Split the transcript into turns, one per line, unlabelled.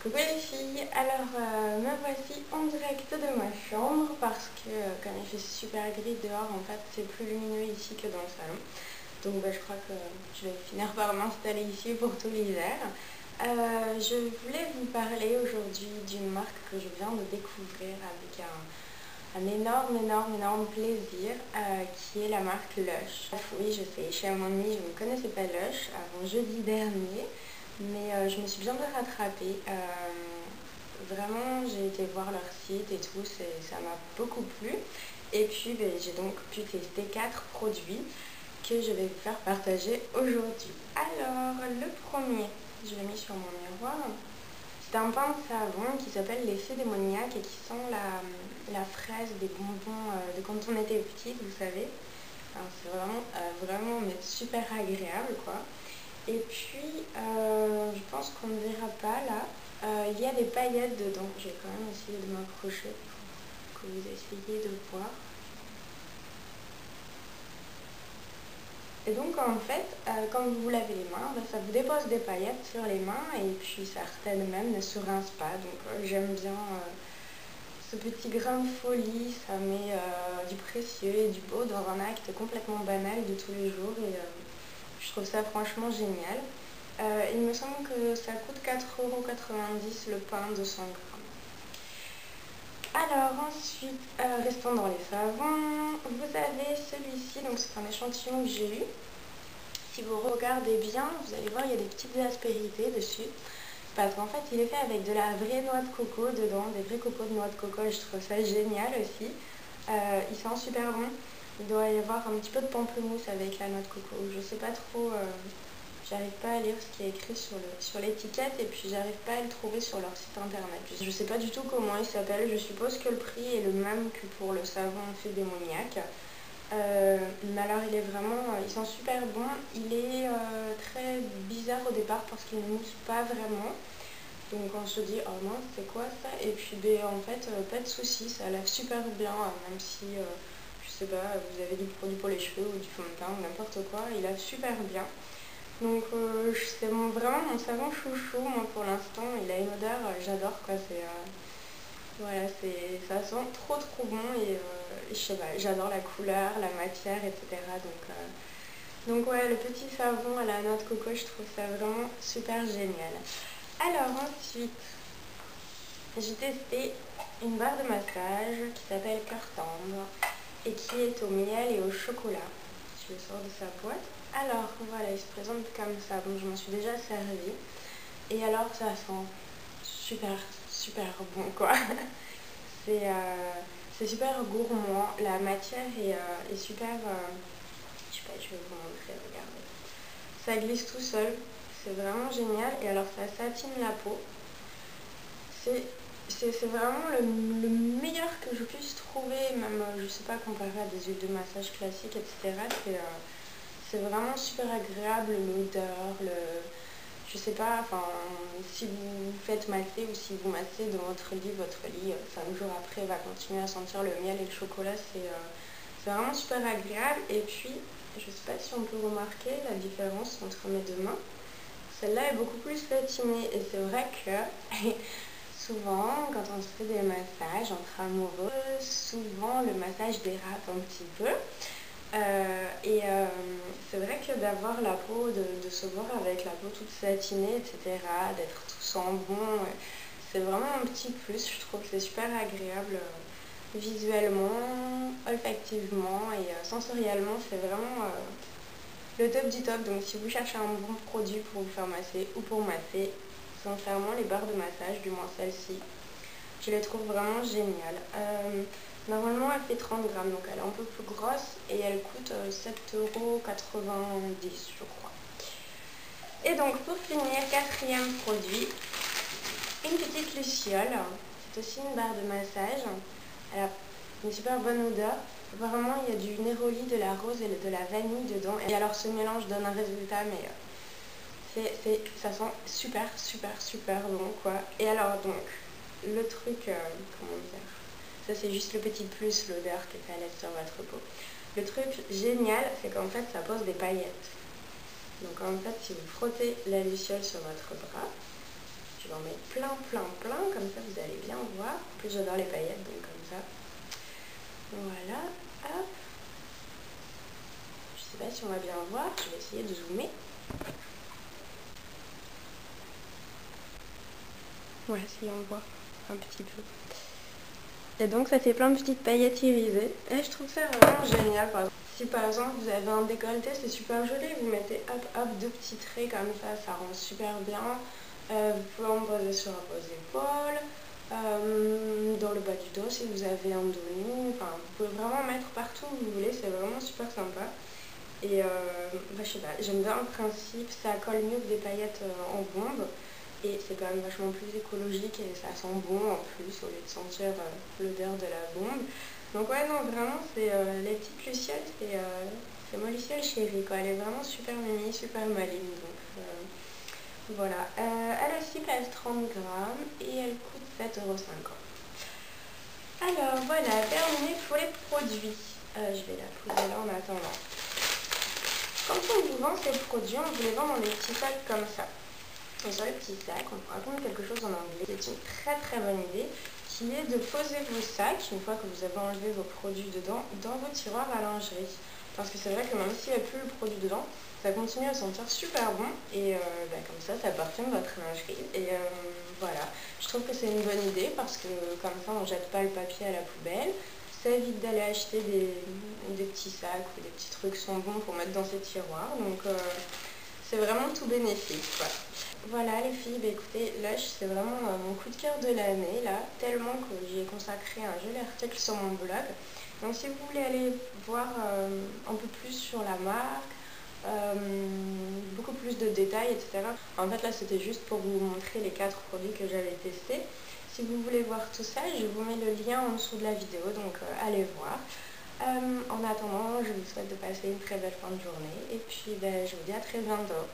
Coucou les filles, alors me voici en direct de ma chambre parce que comme il fait super gris dehors, en fait c'est plus lumineux ici que dans le salon. Donc je crois que je vais finir par m'installer ici pour tout l'hiver. Je voulais vous parler aujourd'hui d'une marque que je viens de découvrir avec un énorme plaisir qui est la marque Lush. Oui, je sais, chez Amandine, je ne connaissais pas Lush avant jeudi dernier. Mais je me suis bien rattrapée. Vraiment, j'ai été voir leur site et tout, ça m'a beaucoup plu. Et puis, j'ai donc pu tester 4 produits que je vais vous faire partager aujourd'hui. Alors, le premier, je l'ai mis sur mon miroir. C'est un pain de savon qui s'appelle l'effet démoniaque et qui sent la fraise des bonbons de quand on était petite, vous savez. C'est vraiment mais super agréable, quoi. Et puis, je pense qu'on ne verra pas là. Il y a des paillettes dedans. Je vais quand même essayer de m'approcher pour que vous essayiez de voir. Et donc en fait, quand vous vous lavez les mains, ça vous dépose des paillettes sur les mains et puis certaines même ne se rincent pas. Donc j'aime bien ce petit grain de folie, ça met du précieux et du beau dans un acte complètement banal de tous les jours et je trouve ça franchement génial. Il me semble que ça coûte 4,90 € le pain de 100 grammes. Alors ensuite, restons dans les savons. Vous avez celui-ci, donc c'est un échantillon que j'ai eu. Si vous regardez bien, vous allez voir il y a des petites aspérités dessus. Parce qu'en fait, il est fait avec de la vraie noix de coco dedans, des vrais cocos de noix de coco, et je trouve ça génial aussi. Il sent super bon. Il doit y avoir un petit peu de pamplemousse avec la noix de coco. Je sais pas trop, j'arrive pas à lire ce qui est écrit sur l'étiquette et puis j'arrive pas à le trouver sur leur site internet. Je sais pas du tout comment il s'appelle, je suppose que le prix est le même que pour le savon fait démoniaque. Mais alors il est vraiment, il sent super bon, il est très bizarre au départ parce qu'il ne mousse pas vraiment. Donc on se dit, oh mince, c'est quoi ça? Et puis en fait, pas de soucis, ça lave super bien, même si, je sais pas, vous avez du produit pour les cheveux ou du fond de teint ou n'importe quoi, il lave super bien. Donc c'est vraiment mon savon chouchou, moi pour l'instant, il a une odeur, j'adore quoi, voilà, ça sent trop bon et je sais pas, j'adore la couleur, la matière, etc. Donc ouais, le petit savon à la noix de coco, je trouve ça vraiment super génial. Alors ensuite, j'ai testé une barre de massage qui s'appelle Cœur Tendre et qui est au miel et au chocolat. Je le sors de sa boîte. Alors voilà, il se présente comme ça, donc je m'en suis déjà servi. Et alors ça sent super bon quoi. C'est super gourmand, la matière est super, je sais pas, je vais vous montrer, regardez. Ça glisse tout seul, c'est vraiment génial et alors ça satine la peau. C'est vraiment le meilleur que je puisse trouver, même je sais pas comparé à des huiles de massage classiques, etc. C'est vraiment super agréable, l'odeur, je sais pas, enfin, si vous faites masser ou si vous massez dans votre lit 5 jours après va continuer à sentir le miel et le chocolat, c'est vraiment super agréable. Et puis, je sais pas si on peut remarquer la différence entre mes deux mains. Celle-là est beaucoup plus satinée et c'est vrai que souvent, quand on se fait des massages entre amoureux, souvent le massage dérape un petit peu. C'est vrai que d'avoir la peau, de se voir avec la peau toute satinée, etc., d'être tout sent bon, c'est vraiment un petit plus. Je trouve que c'est super agréable visuellement, olfactivement et sensoriellement. C'est vraiment le top du top. Donc si vous cherchez un bon produit pour vous faire masser ou pour masser, sincèrement, les barres de massage, du moins celle-ci, je les trouve vraiment géniales. Normalement, elle fait 30 grammes, donc elle est un peu plus grosse et elle coûte 7,90 €, je crois. Et donc, pour finir, quatrième produit, une petite luciole. C'est aussi une barre de massage. Elle a une super bonne odeur. Apparemment, il y a du néroli, de la rose et de la vanille dedans. Et alors, ce mélange donne un résultat, mais ça sent super bon, quoi. Et alors, donc, le truc, comment dire, ça c'est juste le petit plus, l'odeur que ça laisse sur votre peau. Le truc génial, c'est qu'en fait ça pose des paillettes. Donc en fait, si vous frottez la luciole sur votre bras, je j'en mets plein, comme ça vous allez bien voir. En plus j'adore les paillettes, donc comme ça. Voilà, hop. Je sais pas si on va bien voir, je vais essayer de zoomer. Ouais, si on voit un petit peu. Et donc ça fait plein de petites paillettes irisées. Et je trouve ça vraiment génial. Si par exemple vous avez un décolleté, c'est super joli, vous mettez hop hop 2 petits traits comme ça rend super bien. Vous pouvez en poser sur vos épaules, dans le bas du dos si vous avez un dos nu. Enfin, vous pouvez vraiment mettre partout où vous voulez, c'est vraiment super sympa. Et je sais pas, j'aime bien le principe, ça colle mieux que des paillettes en bombe. Et c'est quand même vachement plus écologique et ça sent bon en plus au lieu de sentir l'odeur de la bombe. Donc ouais non vraiment c'est les petites lucioles c'est ma luciole chérie quoi, elle est vraiment super mimi, super maligne donc voilà. Elle aussi pèse 30 grammes et elle coûte 7,50 €. Alors voilà, terminé pour les produits. Je vais la poser là en attendant. Quand on vous vend ces produits, on vous les vend dans des petits sacs comme ça. Et sur les petits sacs, on vous raconte quelque chose en anglais. C'est une très bonne idée qui est de poser vos sacs, une fois que vous avez enlevé vos produits dedans, dans vos tiroirs à lingerie. Parce que c'est vrai que même s'il n'y a plus le produit dedans, ça continue à sentir super bon et comme ça appartient à votre lingerie. Et voilà, je trouve que c'est une bonne idée parce que comme ça on ne jette pas le papier à la poubelle. Ça évite d'aller acheter des petits sacs ou des petits trucs sans bon pour mettre dans ces tiroirs. Donc c'est vraiment tout bénéfique quoi. Voilà les filles, écoutez, Lush c'est vraiment mon coup de cœur de l'année là, tellement que j'y ai consacré un joli article sur mon blog. Donc si vous voulez aller voir un peu plus sur la marque, beaucoup plus de détails, etc. En fait là c'était juste pour vous montrer les 4 produits que j'avais testés. Si vous voulez voir tout ça, je vous mets le lien en dessous de la vidéo, donc allez voir. En attendant, je vous souhaite de passer une très belle fin de journée et puis je vous dis à très bientôt.